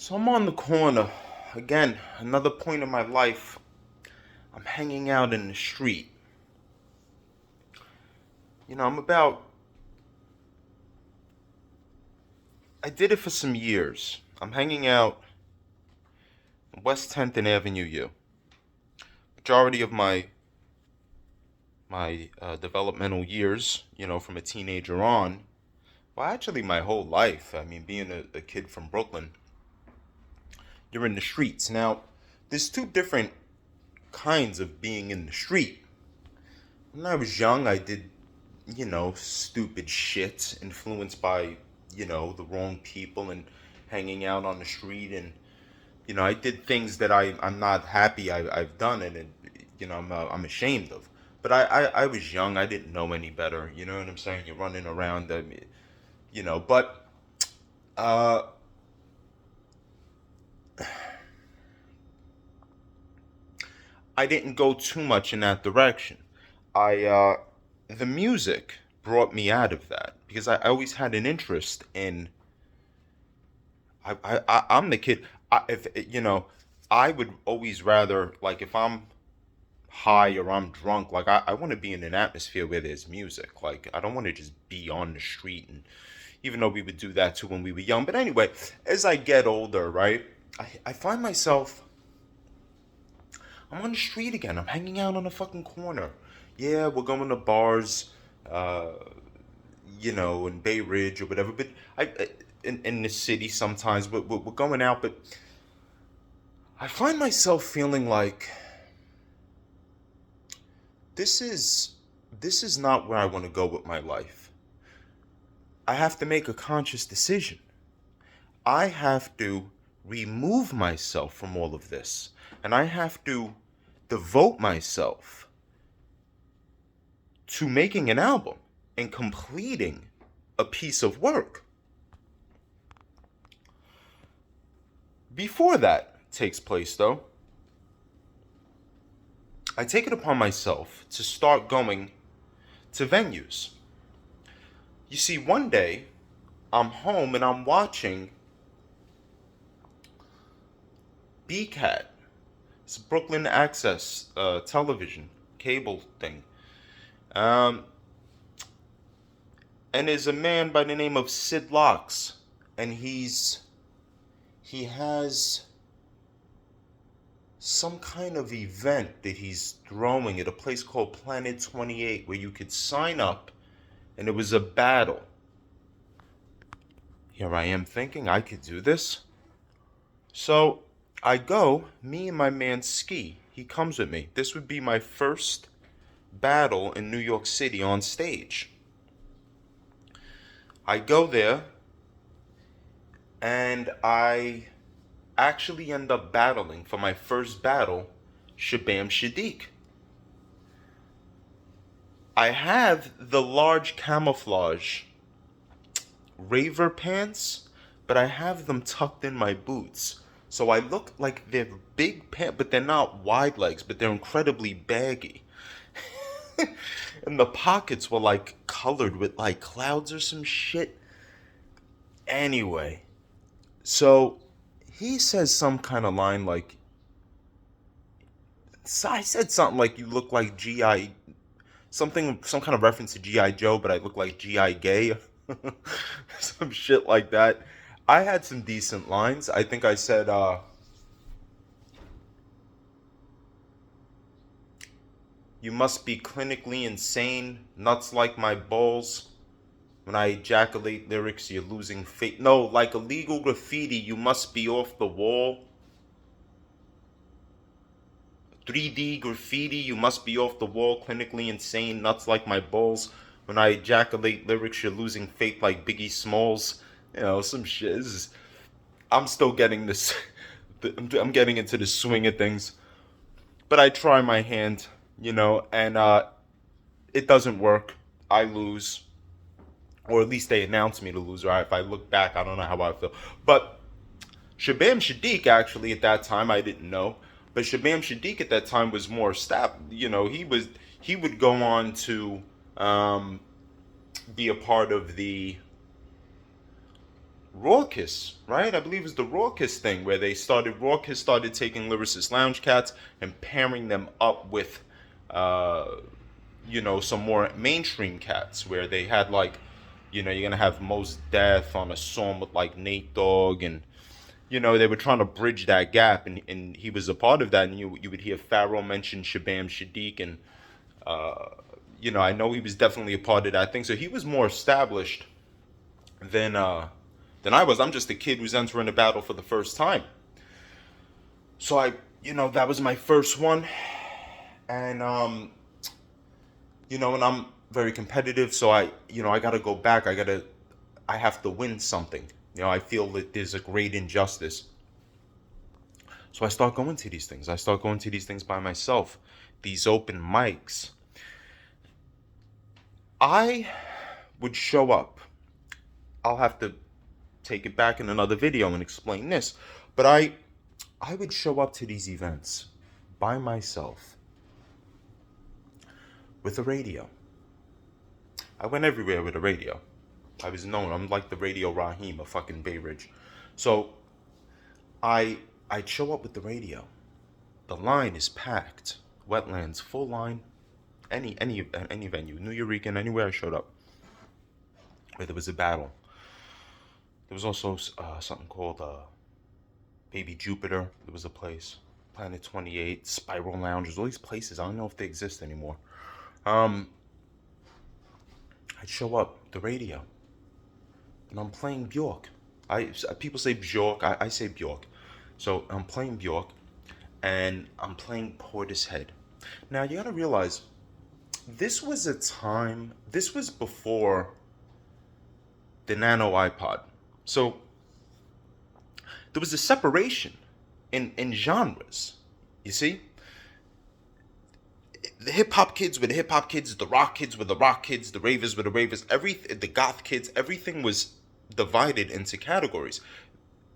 So I'm on the corner. Again, another point in my life. I'm hanging out in the street. I'm about. I did it for some years. I'm hanging out West 10th and Avenue U. Majority of my developmental years, from a teenager on. Well, actually, my whole life. I mean, being a kid from Brooklyn, you're in the streets. Now, there's two different kinds of being in the street. When I was young, I did stupid shit influenced by, the wrong people and hanging out on the street. And, I did things that I'm not happy I've done and I'm ashamed of. But I was young. I didn't know any better. You know what I'm saying? You're running around, but uh, I didn't go too much in that direction. The music brought me out of that because I always had an interest in I'm the kid. If I would always rather like if I'm high or I'm drunk, like I want to be in an atmosphere where there's music. Like I don't want to just be on the street. And even though we would do that too when we were young, but anyway, as I get older, right, I find myself I'm on the street again. I'm hanging out on the fucking corner. Yeah, we're going to bars. Uh, in Bay Ridge or whatever. But in the city sometimes, but we're going out. But I find myself feeling like this is this is not where I want to go with my life. I have to make a conscious decision. I have to remove myself from all of this, and I have to devote myself to making an album and completing a piece of work. Before that takes place, though, I take it upon myself to start going to venues. You see, one day I'm home and I'm watching BCAT. It's Brooklyn Access television cable thing. Um, and there's a man by the name of Sid Locks, and he has some kind of event that he's throwing at a place called Planet 28 where you could sign up and it was a battle. Here I am thinking I could do this. So I go, me and my man Ski. He comes with me. This would be my first battle in New York City on stage. I go there and I actually end up battling for my first battle Shabam Shadiq. I have the large camouflage raver pants, but I have them tucked in my boots. So I look like they're big pants, but they're not wide legs, but they're incredibly baggy. And the pockets were like colored with like clouds or some shit. Anyway, so he says some kind of line like, so I said something like, you look like G.I. Something, some kind of reference to G.I. Joe, but I look like G.I. Gay. Some shit like that. I had some decent lines. I think I said, you must be clinically insane, nuts like my balls. When I ejaculate lyrics, you're losing faith. No, like illegal graffiti, you must be off the wall. 3D graffiti, you must be off the wall, clinically insane, nuts like my balls. When I ejaculate lyrics, you're losing faith like Biggie Smalls. Some shit. I'm still getting this. I'm getting into the swing of things. But I try my hand, and it doesn't work. I lose. Or at least they announce me to lose. Right? If I look back, I don't know how I feel. But Shabam Shadiq, actually, at that time, I didn't know. But Shabam Shadiq at that time was more established. He would go on to be a part of the Rawkiss, right? I believe it's the Rawkiss thing where Rawkiss started taking lyricist lounge cats and pairing them up with, uh, some more mainstream cats where they had like, you're gonna have Mos Def on a song with like Nate Dogg, and they were trying to bridge that gap, and he was a part of that, and you would hear Pharaoh mention Shabam Shadiq, and I know he was definitely a part of that thing. So he was more established than I was. I'm just a kid who's entering the battle for the first time. So that was my first one, and and I'm very competitive. So I gotta go back. I have to win something. I feel that there's a great injustice. So I start going to these things. I start going to these things by myself. These open mics. I would show up. I'll have to take it back in another video and explain this. But I would show up to these events by myself with a radio. I went everywhere with a radio. I was known. I'm like the Radio Raheem of fucking Bay Ridge. So I'd show up with the radio. The line is packed. Wetlands, full line. Any venue, New Eurekan, anywhere I showed up, where there was a battle. There was also something called Baby Jupiter. There was a place. Planet 28, Spiral Lounges, all these places. I don't know if they exist anymore. I'd show up, the radio, and I'm playing Bjork. People say Bjork, I say Bjork. So I'm playing Bjork, and I'm playing Portishead. Now you gotta realize, this was before the Nano iPod. So there was a separation in genres. You see? The hip hop kids were the hip hop kids, the rock kids were the rock kids, the ravers were the ravers, the goth kids, everything was divided into categories.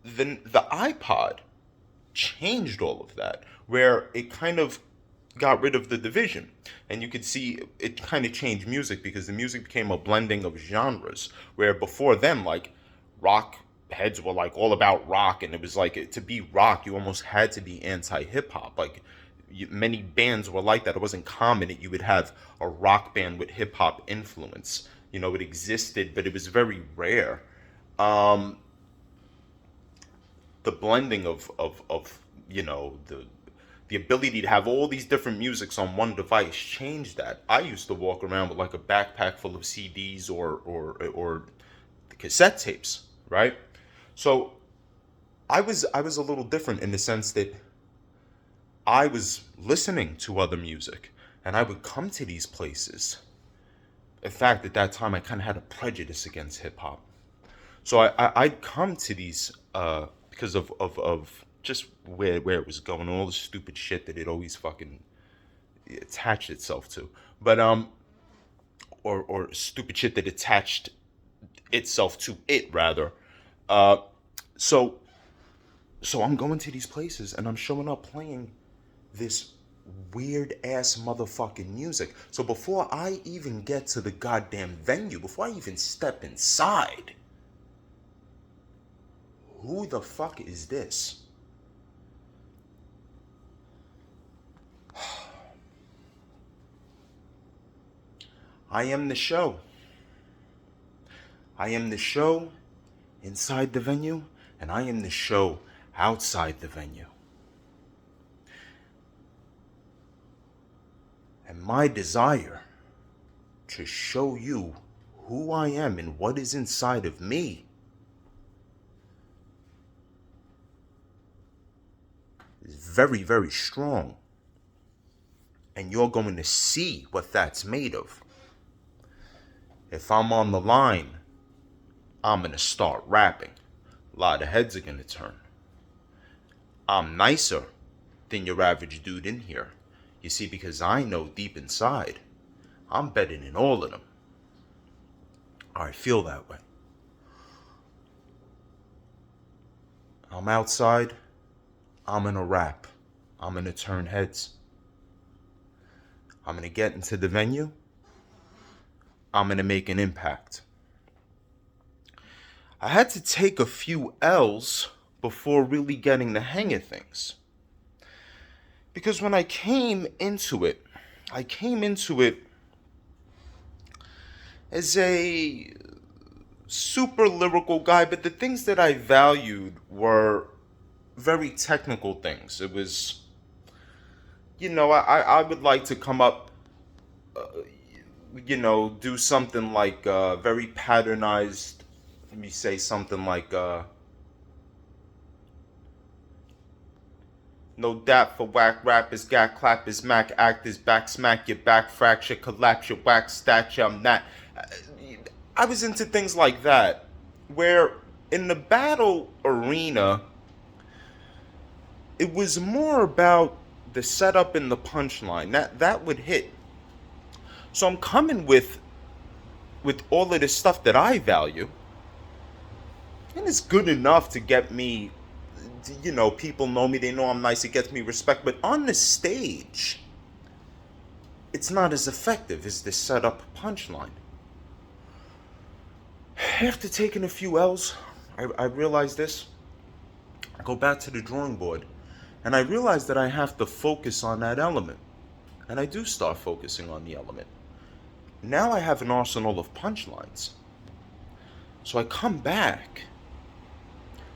Then the iPod changed all of that, where it kind of got rid of the division, and you could see it kind of changed music, because the music became a blending of genres, where before then, like, rock heads were like all about rock, and it was like, to be rock you almost had to be anti-hip-hop. Like, many bands were like that. It wasn't common that you would have a rock band with hip-hop influence. It existed, but it was very rare. The blending of the ability to have all these different musics on one device changed that. I used to walk around with like a backpack full of CDs or cassette tapes, right? So I was a little different in the sense that I was listening to other music, and I would come to these places. In fact, at that time, I kind of had a prejudice against hip hop. So I'd come to these because of just where it was going, all the stupid shit that it always fucking attached itself to. But or stupid shit that attached itself to it, rather. So I'm going to these places, and I'm showing up playing this weird ass motherfucking music. So before I even get to the goddamn venue, before I even step inside, who the fuck is this? I am the show. I am the show inside the venue, and I am the show outside the venue. And my desire to show you who I am and what is inside of me is very, very strong. And you're going to see what that's made of. If I'm on the line, I'm going to start rapping. A lot of heads are going to turn. I'm nicer than your average dude in here. You see, because I know deep inside, I'm better than all of them. I feel that way. I'm outside, I'm gonna rap. I'm gonna turn heads. I'm gonna get into the venue. I'm gonna make an impact. I had to take a few L's before really getting the hang of things. Because when I came into it as a super lyrical guy, but the things that I valued were very technical things. It was, I would like to come up, do something like very patternized. Let me say something like, no dap for whack rappers, gat clappers, mac actors, back smack your back fracture, collapse your wax stature. I'm not. I was into things like that, where in the battle arena, it was more about the setup and the punchline. That would hit. So I'm coming with all of this stuff that I value, and it's good enough to get me. People know me. They know I'm nice. It gets me respect. But on the stage, it's not as effective as the setup punchline. After taking a few L's, I realized this. I go back to the drawing board, and I realize that I have to focus on that element. And I do start focusing on the element. Now I have an arsenal of punchlines. So I come back,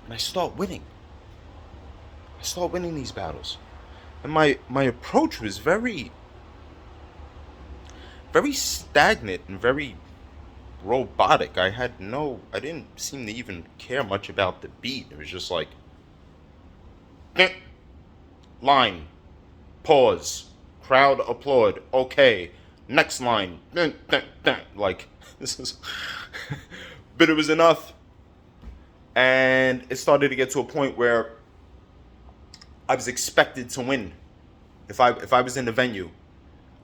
and I start winning. I start winning these battles. And my approach was very, very stagnant and very robotic. I didn't seem to even care much about the beat. It was just like, line, pause, crowd applaud, okay, next line, like, this is, but it was enough. And it started to get to a point where I was expected to win. If I was in the venue,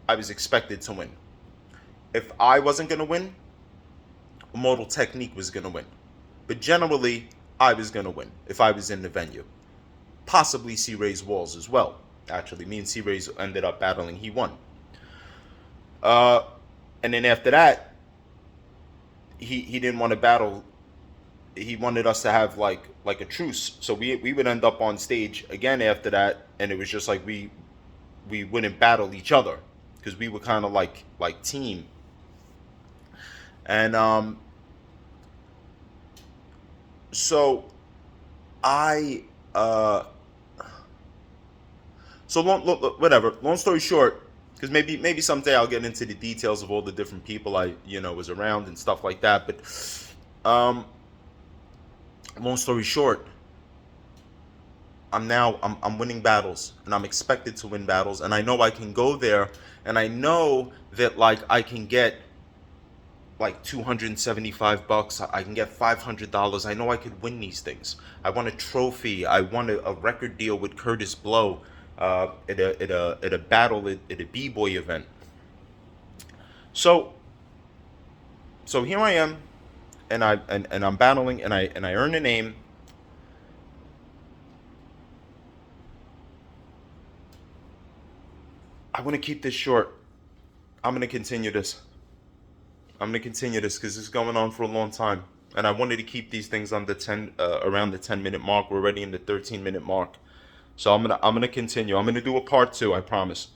I was expected to win. If I wasn't gonna win, Immortal Technique was gonna win. But generally, I was gonna win if I was in the venue. Possibly C-Ray's Walls as well. Actually, me and C-Ray's ended up battling. He won. And then after that, he didn't want to battle. He wanted us to have like a truce. So we would end up on stage again after that, and it was just like we wouldn't battle each other because we were kind of like team. And so I so whatever. Long story short, because maybe someday I'll get into the details of all the different people I was around and stuff like that. But long story short, I'm winning battles, and I'm expected to win battles, and I know I can go there, and I know that like I can get like $275. I can get $500. I know I could win these things. I won a trophy. I won a record deal with Curtis Blow at a battle at a b-boy event. So here I am, and I'm battling, and I earn a name. I want to keep this short. I'm going to continue this because this is going on for a long time, and I wanted to keep these things under 10, around the 10-minute mark. We're already in the 13-minute mark, so I'm gonna continue. I'm gonna do a part 2. I promise.